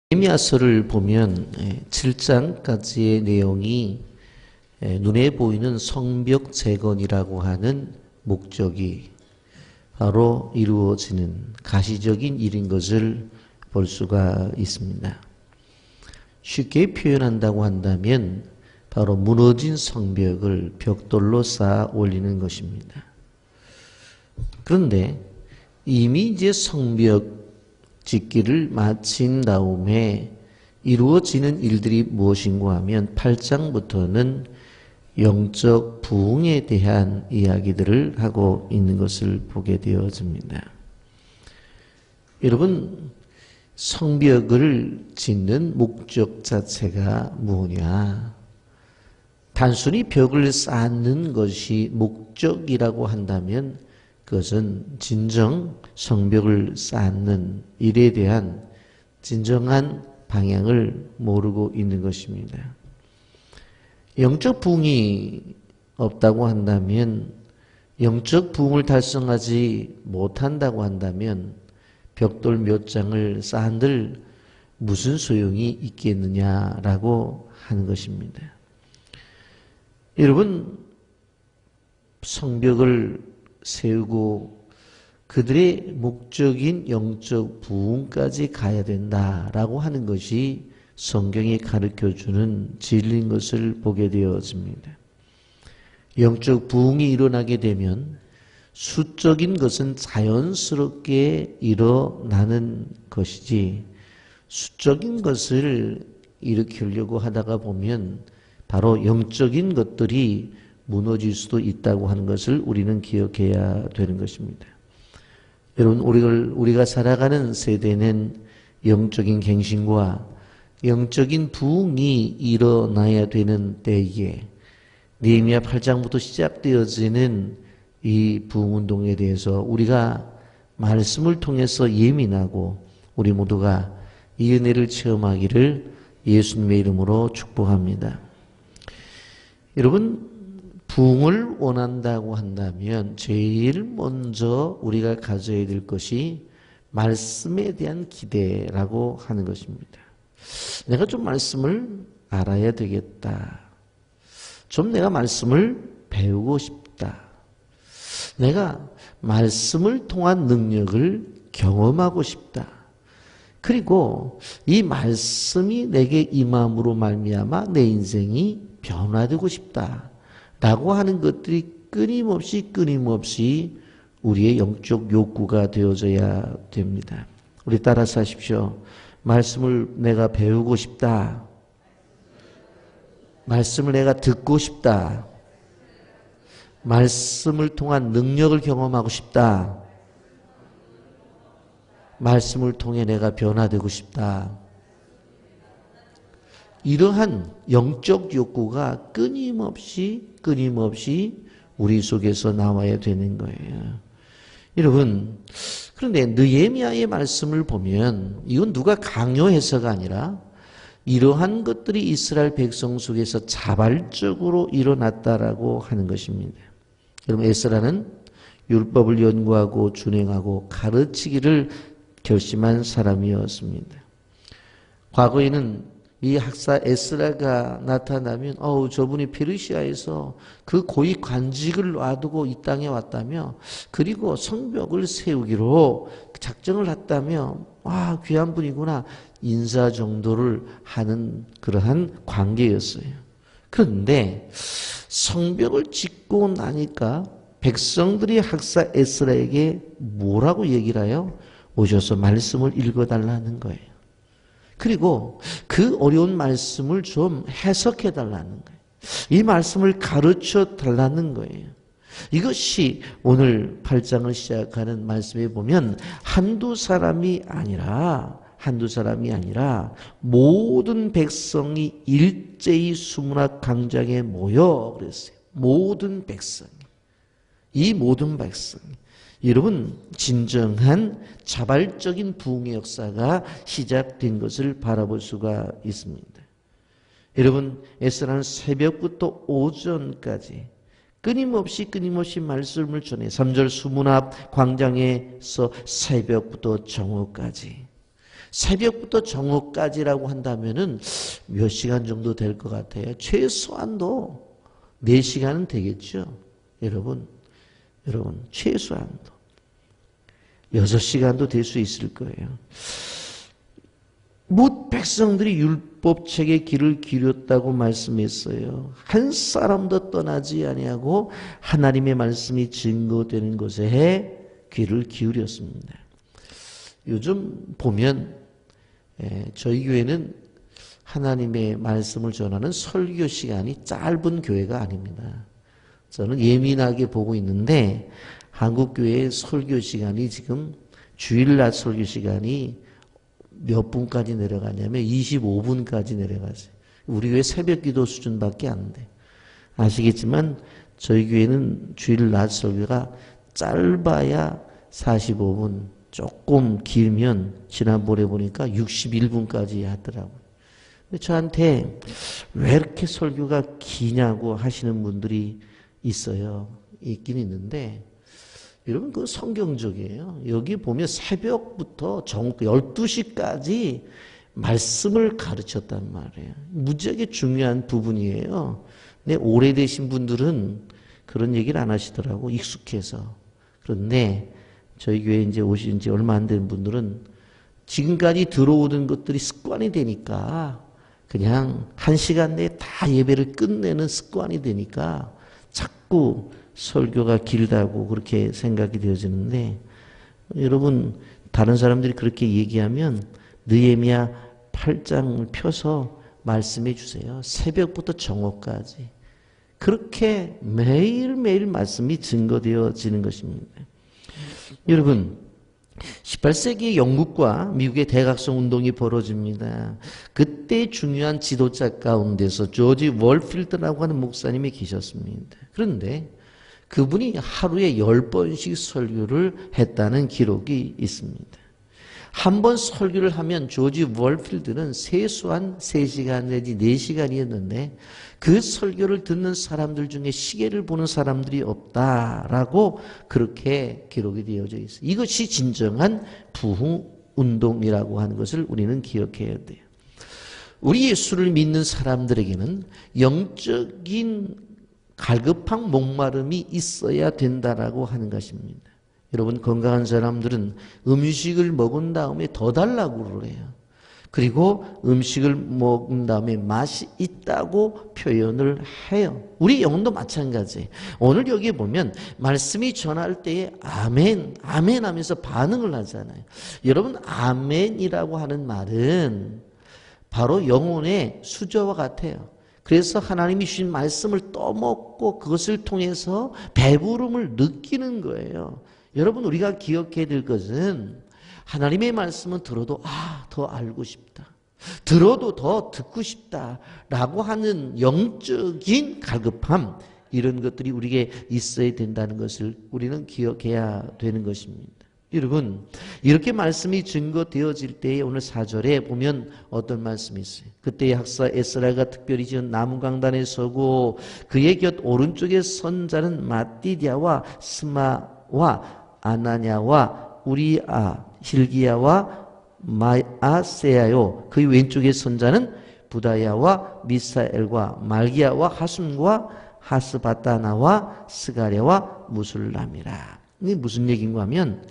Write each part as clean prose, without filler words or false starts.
예레미야서를 보면 7장까지의 내용이 눈에 보이는 성벽 재건이라고 하는 목적이 바로 이루어지는 가시적인 일인 것을 볼 수가 있습니다. 쉽게 표현한다고 한다면 바로 무너진 성벽을 벽돌로 쌓아 올리는 것입니다. 그런데 이미 이제 성벽 짓기를 마친 다음에 이루어지는 일들이 무엇인가 하면 8장부터는 영적 부흥에 대한 이야기들을 하고 있는 것을 보게 되어집니다. 여러분, 성벽을 짓는 목적 자체가 뭐냐? 단순히 벽을 쌓는 것이 목적이라고 한다면 그것은 진정 성벽을 쌓는 일에 대한 진정한 방향을 모르고 있는 것입니다. 영적 부흥이 없다고 한다면, 영적 부흥을 달성하지 못한다고 한다면 벽돌 몇 장을 쌓은들 무슨 소용이 있겠느냐라고 하는 것입니다. 여러분, 성벽을 세우고 그들의 목적인 영적 부흥까지 가야 된다라고 하는 것이 성경이 가르쳐주는 진리인 것을 보게 되어집니다. 영적 부흥이 일어나게 되면 수적인 것은 자연스럽게 일어나는 것이지 수적인 것을 일으키려고 하다가 보면 바로 영적인 것들이 무너질 수도 있다고 하는 것을 우리는 기억해야 되는 것입니다. 여러분, 우리가 살아가는 세대는 영적인 갱신과 영적인 부흥이 일어나야 되는 때에 느헤미야 8장부터 시작되어지는 이 부흥운동에 대해서 우리가 말씀을 통해서 예민하고 우리 모두가 이 은혜를 체험하기를 예수님의 이름으로 축복합니다. 여러분, 부흥을 원한다고 한다면 제일 먼저 우리가 가져야 될 것이 말씀에 대한 기대라고 하는 것입니다. 내가 좀 말씀을 알아야 되겠다. 좀 내가 말씀을 배우고 싶다. 내가 말씀을 통한 능력을 경험하고 싶다. 그리고 이 말씀이 내게 임함으로 말미암아 내 인생이 변화되고 싶다. 라고 하는 것들이 끊임없이 우리의 영적 욕구가 되어져야 됩니다. 우리 따라서 하십시오. 말씀을 내가 배우고 싶다. 말씀을 내가 듣고 싶다. 말씀을 통한 능력을 경험하고 싶다. 말씀을 통해 내가 변화되고 싶다. 이러한 영적 욕구가 끊임없이 우리 속에서 나와야 되는 거예요. 여러분, 그런데 느헤미야의 말씀을 보면 이건 누가 강요해서가 아니라 이러한 것들이 이스라엘 백성 속에서 자발적으로 일어났다라고 하는 것입니다. 여러분, 에스라는 율법을 연구하고 준행하고 가르치기를 결심한 사람이었습니다. 과거에는 이 학사 에스라가 나타나면 저분이 페르시아에서 그 고위 관직을 놔두고 이 땅에 왔다며 그리고 성벽을 세우기로 작정을 했다며 귀한 분이구나 인사 정도를 하는 그러한 관계였어요. 그런데 성벽을 짓고 나니까 백성들이 학사 에스라에게 뭐라고 얘기를 해요? 오셔서 말씀을 읽어달라는 거예요. 그리고 그 어려운 말씀을 좀 해석해 달라는 거예요. 이 말씀을 가르쳐 달라는 거예요. 이것이 오늘 8장을 시작하는 말씀에 보면 한두 사람이 아니라 모든 백성이 일제히 수문학 광장에 모여 그랬어요. 모든 백성이. 이 모든 백성이. 여러분, 진정한 자발적인 부흥의 역사가 시작된 것을 바라볼 수가 있습니다. 여러분, 에스라는 새벽부터 오전까지 끊임없이 말씀을 전해 3절 수문 앞 광장에서 새벽부터 정오까지 새벽부터 정오까지라고 한다면은 몇 시간 정도 될 것 같아요? 최소한도 4시간은 되겠죠. 여러분 최소한도 6시간도 될 수 있을 거예요. 뭇 백성들이 율법책의 길을 기울였다고 말씀했어요. 한 사람도 떠나지 아니하고 하나님의 말씀이 증거되는 것에 귀를 기울였습니다. 요즘 보면 저희 교회는 하나님의 말씀을 전하는 설교 시간이 짧은 교회가 아닙니다. 저는 예민하게 보고 있는데 한국 교회의 설교 시간이 지금 주일날 설교 시간이 몇 분까지 내려가냐면 25분까지 내려가세요. 우리 교회 새벽 기도 수준밖에 안 돼. 아시겠지만 저희 교회는 주일 낮 설교가 짧아야 45분, 조금 길면 지난번에 보니까 61분까지 하더라고요. 저한테 왜 이렇게 설교가 기냐고 하시는 분들이 있어요. 있긴 있는데 여러분 그건 성경적이에요. 여기 보면 새벽부터 12시까지 말씀을 가르쳤단 말이에요. 무지하게 중요한 부분이에요. 근데 오래되신 분들은 그런 얘기를 안 하시더라고, 익숙해서. 그런데 저희 교회에 이제 오신 지 얼마 안 된 분들은 지금까지 들어오던 것들이 습관이 되니까 그냥 1시간 내에 다 예배를 끝내는 습관이 되니까 자꾸 설교가 길다고 그렇게 생각이 되어지는데, 여러분 다른 사람들이 그렇게 얘기하면 느헤미야 8장을 펴서 말씀해 주세요. 새벽부터 정오까지 그렇게 매일매일 말씀이 증거되어지는 것입니다. 여러분 18세기 영국과 미국의 대각성 운동이 벌어집니다. 그때 중요한 지도자 가운데서 조지 월필드라고 하는 목사님이 계셨습니다. 그런데 그분이 하루에 10번씩 설교를 했다는 기록이 있습니다. 한 번 설교를 하면 조지 월필드는 최소한 3시간 내지 4시간이었는데 그 설교를 듣는 사람들 중에 시계를 보는 사람들이 없다라고 그렇게 기록이 되어져 있어요. 이것이 진정한 부흥운동이라고 하는 것을 우리는 기억해야 돼요. 우리 예수를 믿는 사람들에게는 영적인 갈급한 목마름이 있어야 된다라고 하는 것입니다. 여러분 건강한 사람들은 음식을 먹은 다음에 더 달라고 그래요. 그리고 음식을 먹은 다음에 맛이 있다고 표현을 해요. 우리 영혼도 마찬가지예요. 오늘 여기 보면 말씀이 전할 때에 아멘, 아멘 하면서 반응을 하잖아요. 여러분 아멘이라고 하는 말은 바로 영혼의 수저와 같아요. 그래서 하나님이 주신 말씀을 떠먹고 그것을 통해서 배부름을 느끼는 거예요. 여러분 우리가 기억해야 될 것은 하나님의 말씀은 들어도 더 알고 싶다. 들어도 더 듣고 싶다라고 하는 영적인 갈급함, 이런 것들이 우리에게 있어야 된다는 것을 우리는 기억해야 되는 것입니다. 여러분 이렇게 말씀이 증거되어질 때에 오늘 4절에 보면 어떤 말씀이 있어요. 그때 학사 에스라가 특별히 지은 나무 강단에 서고 그의 곁 오른쪽에 선 자는 마띠디아와 스마와 아나냐와 우리아 hil기야와 마아세야요. 그 왼쪽에 선 자는 부다야와 미사엘과 말기야와 하숨과 하스바타나와 스가랴와 무술람이라. 이게 무슨 얘기인가 하면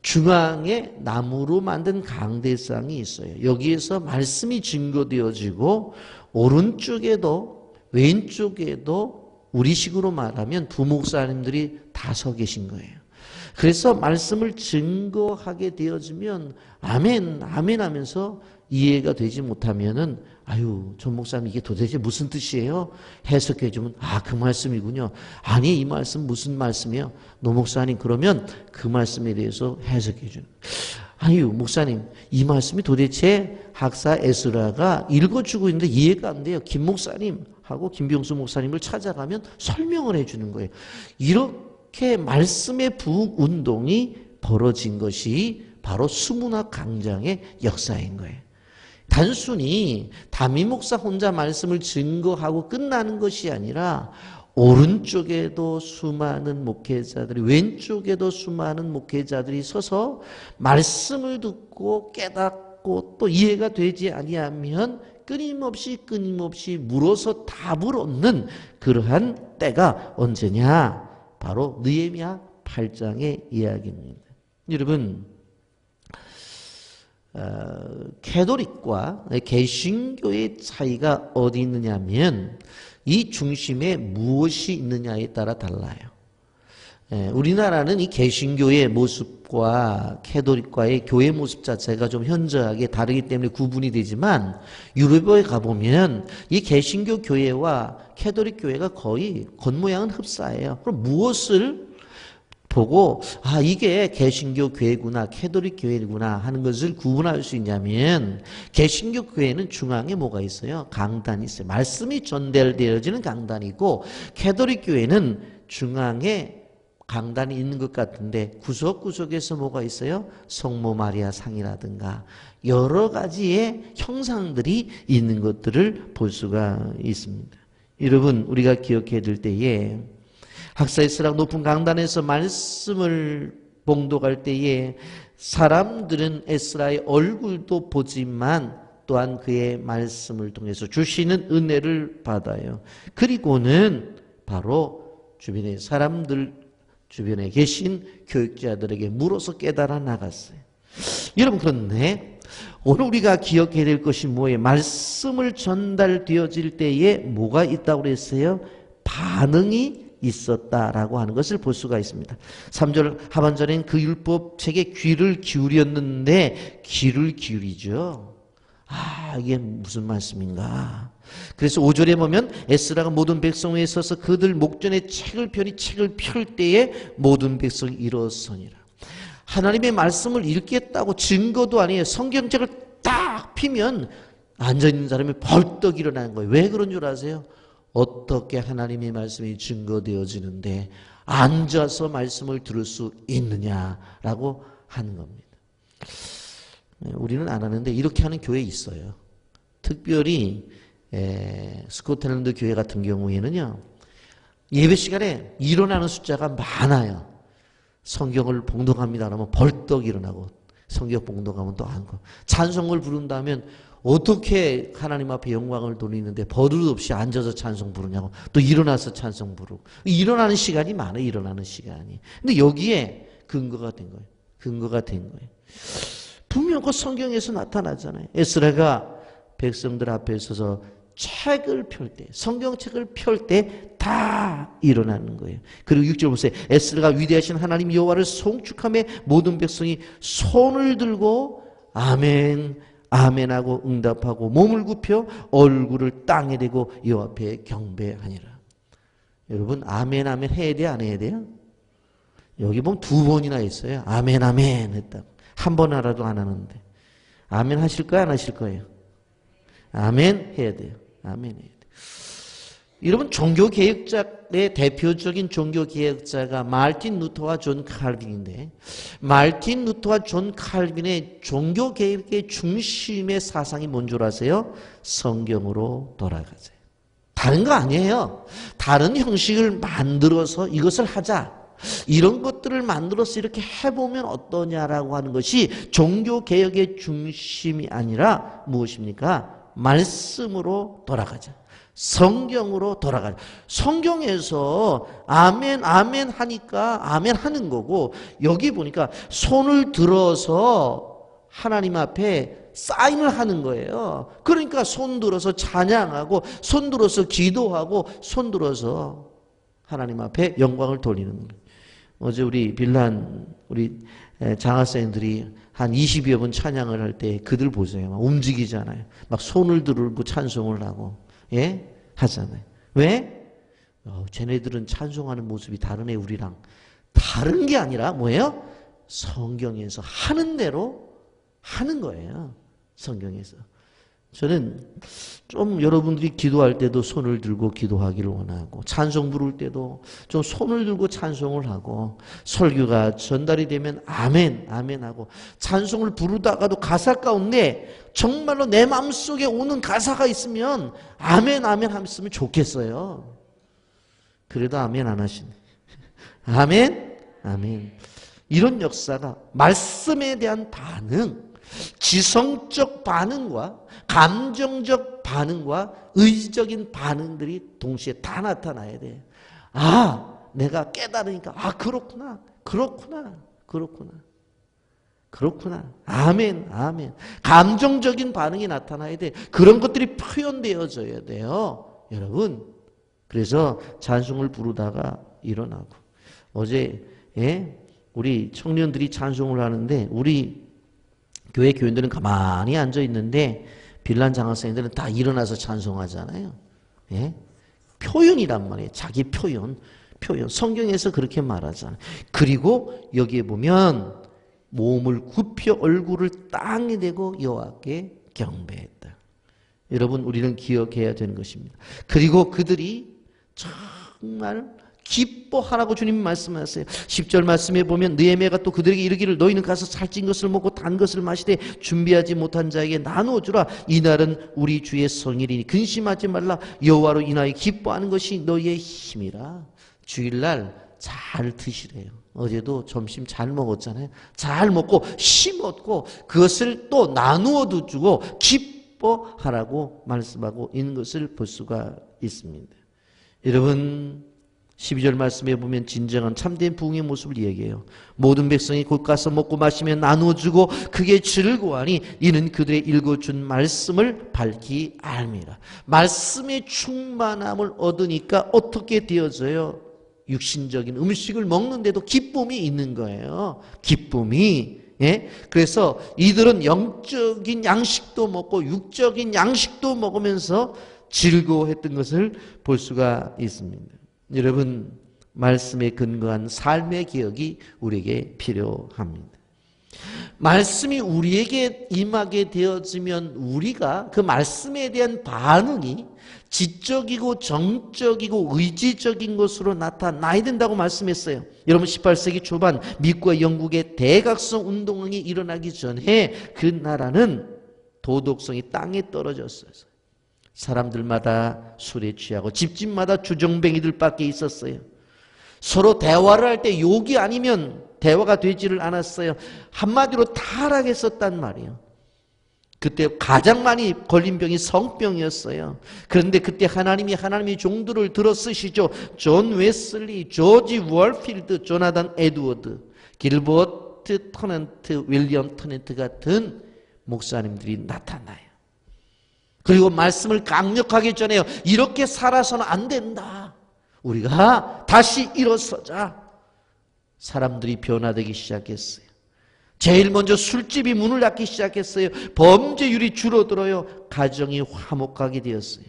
중앙에 나무로 만든 강대상이 있어요. 여기에서 말씀이 증거되어지고 오른쪽에도 왼쪽에도 우리식으로 말하면 부목사님들이 다 서 계신 거예요. 그래서 말씀을 증거하게 되어지면 아멘 아멘 하면서 이해가 되지 못하면은 아유 전 목사님 이게 도대체 무슨 뜻이에요? 해석해 주면 그 말씀이군요. 아니 이 말씀 무슨 말씀이에요? 노 목사님 그러면 그 말씀에 대해서 해석해 주는. 아유 목사님 이 말씀이 도대체 학사 에스라가 읽어주고 있는데 이해가 안 돼요. 김 목사님 하고 김병수 목사님을 찾아가면 설명을 해주는 거예요. 이렇게 말씀의 부흥운동이 벌어진 것이 바로 수문학 강장의 역사인 거예요. 단순히 담임 목사 혼자 말씀을 증거하고 끝나는 것이 아니라 오른쪽에도 수많은 목회자들이, 왼쪽에도 수많은 목회자들이 서서 말씀을 듣고 깨닫고 또 이해가 되지 아니하면 끊임없이 물어서 답을 얻는 그러한 때가 언제냐? 바로 느헤미야 8장의 이야기입니다. 여러분, 캐톨릭과 개신교의 차이가 어디 있느냐면 이 중심에 무엇이 있느냐에 따라 달라요. 우리나라는 이 개신교의 모습과 캐톨릭과의 교회 모습 자체가 좀 현저하게 다르기 때문에 구분이 되지만 유럽에 가보면 이 개신교 교회와 캐톨릭 교회가 거의 겉모양은 흡사해요. 그럼 무엇을 보고 이게 개신교 교회구나 캐톨릭 교회구나 하는 것을 구분할 수 있냐면 개신교 교회는 중앙에 뭐가 있어요? 강단이 있어요. 말씀이 전달되어지는 강단이고 캐톨릭 교회는 중앙에 강단이 있는 것 같은데 구석구석에서 뭐가 있어요? 성모 마리아 상이라든가 여러 가지의 형상들이 있는 것들을 볼 수가 있습니다. 여러분, 우리가 기억해야 될 때에 학사에스락 높은 강단에서 말씀을 봉독할 때에 사람들은 에스라의 얼굴도 보지만 또한 그의 말씀을 통해서 주시는 은혜를 받아요. 그리고는 바로 주변의 사람들, 주변에 계신 교육자들에게 물어서 깨달아 나갔어요. 여러분, 그런데 오늘 우리가 기억해야 될 것이 뭐예요? 말씀을 전달되어질 때에 뭐가 있다고 그랬어요? 반응이 있었다라고 하는 것을 볼 수가 있습니다. 3절 하반절엔 그 율법책에 귀를 기울였는데 귀를 기울이죠. 이게 무슨 말씀인가? 그래서 5절에 보면 에스라가 모든 백성 위에 서서 그들 목전에 책을 펴니 책을 펼 때에 모든 백성이 일어서니라. 하나님의 말씀을 읽겠다고 증거도 아니에요. 성경책을 딱 피면 앉아있는 사람이 벌떡 일어나는 거예요. 왜 그런 줄 아세요? 어떻게 하나님의 말씀이 증거되어지는데 앉아서 말씀을 들을 수 있느냐라고 하는 겁니다. 우리는 안 하는데 이렇게 하는 교회 있어요. 특별히 스코틀랜드 교회 같은 경우에는요, 예배 시간에 일어나는 숫자가 많아요. 성경을 봉독합니다 그러면 벌떡 일어나고, 성경 봉독하면 또 앉고, 찬송을 부른다면 어떻게 하나님 앞에 영광을 돌리는데 버릇없이 앉아서 찬송 부르냐고, 또 일어나서 찬송 부르고, 일어나는 시간이 많아요. 일어나는 시간이. 근데 여기에 근거가 된 거예요. 근거가 된 거예요. 분명 그 성경에서 나타나잖아요. 에스라가 백성들 앞에 서서 책을 펼 때, 성경책을 펼 때 다 일어나는 거예요. 그리고 6절 보세요. 에스라가 위대하신 하나님 여호와를 송축하며 모든 백성이 손을 들고 아멘 아멘 하고 응답하고 몸을 굽혀 얼굴을 땅에 대고 여호와 앞에 경배하니라. 여러분, 아멘 아멘 해야 돼요, 안 해야 돼요? 여기 보면 2번이나 있어요. 아멘 아멘 했다고. 한 번 하라도 안 하는데. 아멘 하실 거예요, 안 하실 거예요? 아멘 해야 돼요. 아멘 해야 돼요. 여러분, 종교개혁자의 대표적인 종교개혁자가 마르틴 루터와 존 칼빈인데, 마르틴 루터와 존 칼빈의 종교개혁의 중심의 사상이 뭔 줄 아세요? 성경으로 돌아가세요. 다른 거 아니에요. 다른 형식을 만들어서 이것을 하자, 이런 것들을 만들어서 이렇게 해보면 어떠냐라고 하는 것이 종교개혁의 중심이 아니라 무엇입니까? 말씀으로 돌아가자. 성경으로 돌아가자. 성경에서 아멘 아멘 하니까 아멘 하는 거고, 여기 보니까 손을 들어서 하나님 앞에 사인을 하는 거예요. 그러니까 손 들어서 찬양하고, 손 들어서 기도하고, 손 들어서 하나님 앞에 영광을 돌리는 거예요. 어제 우리 빌란 우리 장학생들이 한 20여 분 찬양을 할 때 그들 보세요. 막 움직이잖아요. 막 손을 들고 찬송을 하고, 예? 하잖아요. 왜? 쟤네들은 찬송하는 모습이 다르네, 우리랑. 다른 게 아니라 뭐예요? 성경에서 하는 대로 하는 거예요. 성경에서. 저는 좀 여러분들이 기도할 때도 손을 들고 기도하기를 원하고, 찬송 부를 때도 좀 손을 들고 찬송을 하고, 설교가 전달이 되면 아멘 아멘 하고, 찬송을 부르다가도 가사 가운데 정말로 내 마음속에 오는 가사가 있으면 아멘 아멘 하면 좋겠어요. 그래도 아멘 안 하시네. 아멘? 아멘. 이런 역사가 말씀에 대한 반응, 지성적 반응과 감정적 반응과 의지적인 반응들이 동시에 다 나타나야 돼. 아, 내가 깨달으니까 그렇구나. 그렇구나. 아멘, 아멘. 감정적인 반응이 나타나야 돼. 그런 것들이 표현되어져야 돼요. 여러분, 그래서 찬송을 부르다가 일어나고. 어제 우리 청년들이 찬송을 하는데 우리 교회 교인들은 가만히 앉아 있는데 빌란 장학생들은 다 일어나서 찬송하잖아요. 표현이란 말이에요. 자기 표현. 성경에서 그렇게 말하잖아요. 그리고 여기에 보면 몸을 굽혀 얼굴을 땅에 대고 여호와께 경배했다. 여러분, 우리는 기억해야 되는 것입니다. 그리고 그들이 정말 기뻐하라고 주님이 말씀하세요. 10절 말씀에 보면 느헤미야가 또 그들에게 이르기를 너희는 가서 살찐 것을 먹고 단 것을 마시되 준비하지 못한 자에게 나누어 주라. 이날은 우리 주의 성일이니 근심하지 말라. 여호와로 인하여 기뻐하는 것이 너희의 힘이라. 주일날 잘 드시래요. 어제도 점심 잘 먹었잖아요. 잘 먹고 힘 얻고 그것을 또 나누어도 주고 기뻐하라고 말씀하고 있는 것을 볼 수가 있습니다. 여러분, 12절 말씀에 보면 진정한 참된 부흥의 모습을 얘기해요. 모든 백성이 곧 가서 먹고 마시며 나누어주고 그게 즐거워하니 이는 그들의 읽어준 말씀을 밝히 알미라. 말씀의 충만함을 얻으니까 어떻게 되어져요? 육신적인 음식을 먹는데도 기쁨이 있는 거예요. 기쁨이. 그래서 이들은 영적인 양식도 먹고 육적인 양식도 먹으면서 즐거워했던 것을 볼 수가 있습니다. 여러분, 말씀에 근거한 삶의 기억이 우리에게 필요합니다. 말씀이 우리에게 임하게 되어지면 우리가 그 말씀에 대한 반응이 지적이고 정적이고 의지적인 것으로 나타나야 된다고 말씀했어요. 여러분, 18세기 초반 미국과 영국의 대각성 운동이 일어나기 전에 그 나라는 도덕성이 땅에 떨어졌어요. 사람들마다 술에 취하고 집집마다 주정뱅이들밖에 있었어요. 서로 대화를 할 때 욕이 아니면 대화가 되지를 않았어요. 한마디로 타락했었단 말이에요. 그때 가장 많이 걸린 병이 성병이었어요. 그런데 그때 하나님의 종들을 들어 쓰시죠. 존 웨슬리, 조지 월필드, 조나단 에드워드, 길버트 터넌트, 윌리엄 터넌트 같은 목사님들이 나타나요. 그리고 말씀을 강력하게 전해요. 이렇게 살아서는 안 된다. 우리가 다시 일어서자. 사람들이 변화되기 시작했어요. 제일 먼저 술집이 문을 닫기 시작했어요. 범죄율이 줄어들어요. 가정이 화목하게 되었어요.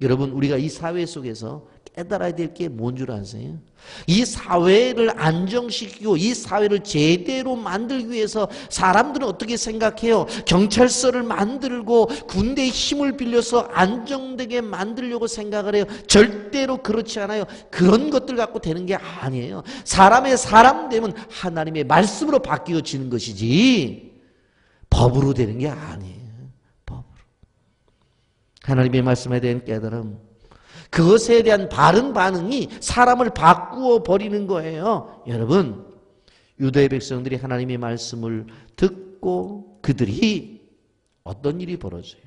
여러분, 우리가 이 사회 속에서 깨달아야 될 게 뭔 줄 아세요? 이 사회를 안정시키고 이 사회를 제대로 만들기 위해서 사람들은 어떻게 생각해요? 경찰서를 만들고 군대의 힘을 빌려서 안정되게 만들려고 생각을 해요. 절대로 그렇지 않아요. 그런 것들 갖고 되는 게 아니에요. 사람의 사람 되면 하나님의 말씀으로 바뀌어지는 것이지 법으로 되는 게 아니에요. 법으로. 하나님의 말씀에 대한 깨달음, 그것에 대한 바른 반응이 사람을 바꾸어 버리는 거예요. 여러분, 유다의 백성들이 하나님의 말씀을 듣고 그들이 어떤 일이 벌어져요?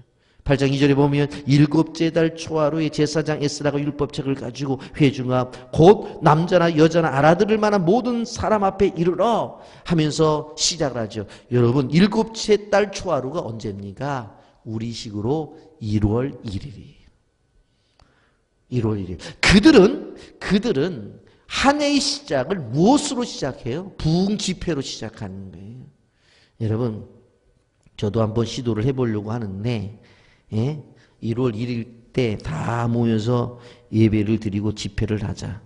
8장 2절에 보면 일곱째 달 초하루에 제사장 에스라가 율법책을 가지고 회중 앞 곧 남자나 여자나 알아들을 만한 모든 사람 앞에 이르러 하면서 시작을 하죠. 여러분, 일곱째 달 초하루가 언제입니까? 우리식으로 1월 1일이에요. 1월 1일. 그들은 한 해의 시작을 무엇으로 시작해요? 부흥 집회로 시작하는 거예요. 여러분, 저도 한번 시도를 해보려고 하는데 1월 1일 때 다 모여서 예배를 드리고 집회를 하자.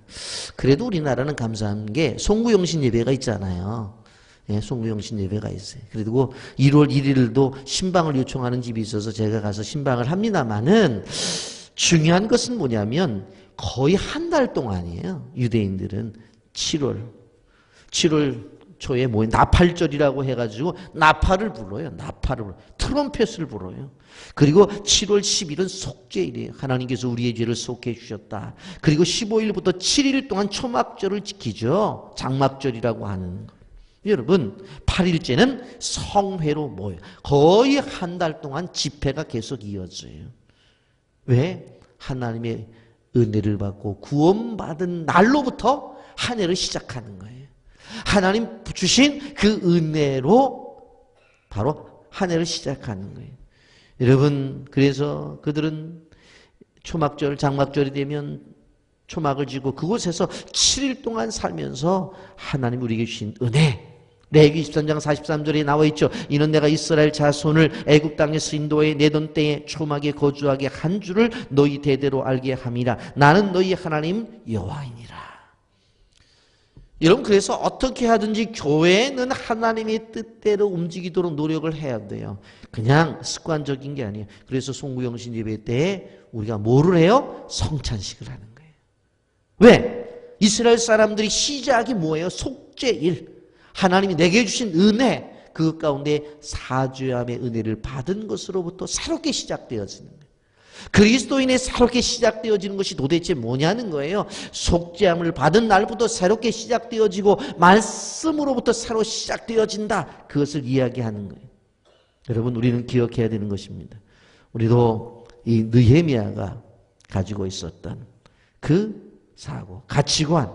그래도 우리나라는 감사한 게 송구영신 예배가 있잖아요. 송구영신 예배가 있어요. 그리고 1월 1일도 신방을 요청하는 집이 있어서 제가 가서 신방을 합니다마는 중요한 것은 뭐냐면 거의 한 달 동안이에요. 유대인들은 7월 초에 모인 나팔절이라고 해가지고 나팔을 불러요. 나팔. 나팔을 불어요. 트럼펫을 불어요. 그리고 7월 10일은 속죄일이에요. 하나님께서 우리의 죄를 속해 주셨다. 그리고 15일부터 7일 동안 초막절을 지키죠. 장막절이라고 하는 거. 여러분 8일째는 성회로 모여요. 거의 한 달 동안 집회가 계속 이어져요. 왜? 하나님의 은혜를 받고 구원받은 날로부터 한 해를 시작하는 거예요. 하나님 주신 그 은혜로 바로 한 해를 시작하는 거예요. 여러분 그래서 그들은 초막절 장막절이 되면 초막을 지고 그곳에서 7일 동안 살면서 하나님 우리에게 주신 은혜, 레위기 23장 43절에 나와 있죠. 이는 내가 이스라엘 자손을 애굽 땅에서 인도해 내던 때에 초막에 거주하게 한 줄을 너희 대대로 알게 함이라. 나는 너희 하나님 여호와이니라. 여러분 그래서 어떻게 하든지 교회는 하나님의 뜻대로 움직이도록 노력을 해야 돼요. 그냥 습관적인 게 아니에요. 그래서 송구영신 예배 때에 우리가 뭐를 해요? 성찬식을 하는 거예요. 왜? 이스라엘 사람들이 시작이 뭐예요? 속죄일. 하나님이 내게 주신 은혜, 그 가운데 사죄함의 은혜를 받은 것으로부터 새롭게 시작되어지는 거예요. 그리스도인의 새롭게 시작되어지는 것이 도대체 뭐냐는 거예요. 속죄함을 받은 날부터 새롭게 시작되어지고 말씀으로부터 새로 시작되어진다. 그것을 이야기하는 거예요. 여러분 우리는 기억해야 되는 것입니다. 우리도 이 느헤미야가 가지고 있었던 그 사고, 가치관,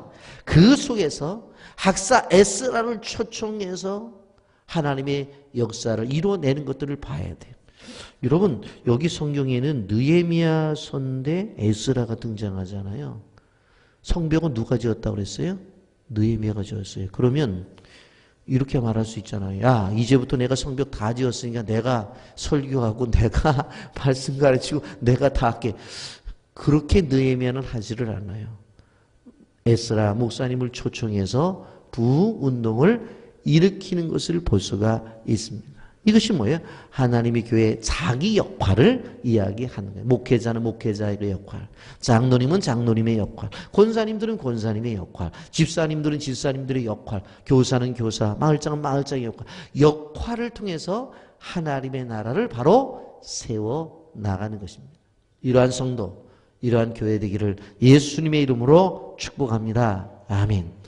그 속에서 학사 에스라를 초청해서 하나님의 역사를 이루어내는 것들을 봐야 돼요. 여러분 여기 성경에는 느헤미야 선대 에스라가 등장하잖아요. 성벽은 누가 지었다고 그랬어요? 느헤미야가 지었어요. 그러면 이렇게 말할 수 있잖아요. 야 이제부터 내가 성벽 다 지었으니까 내가 설교하고 내가 말씀 가르치고 내가 다 할게. 그렇게 느헤미야는 하지를 않아요. 에스라 목사님을 초청해서 부흥운동을 일으키는 것을 볼 수가 있습니다. 이것이 뭐예요? 하나님의 교회의 자기 역할을 이야기하는 거예요. 목회자는 목회자의 역할, 장로님은 장로님의 역할, 권사님들은 권사님의 역할, 집사님들은 집사님들의 역할, 교사는 교사, 마을장은 마을장의 역할, 역할을 통해서 하나님의 나라를 바로 세워 나가는 것입니다. 이러한 성도, 이러한 교회 되기를 예수님의 이름으로 축복합니다. 아멘.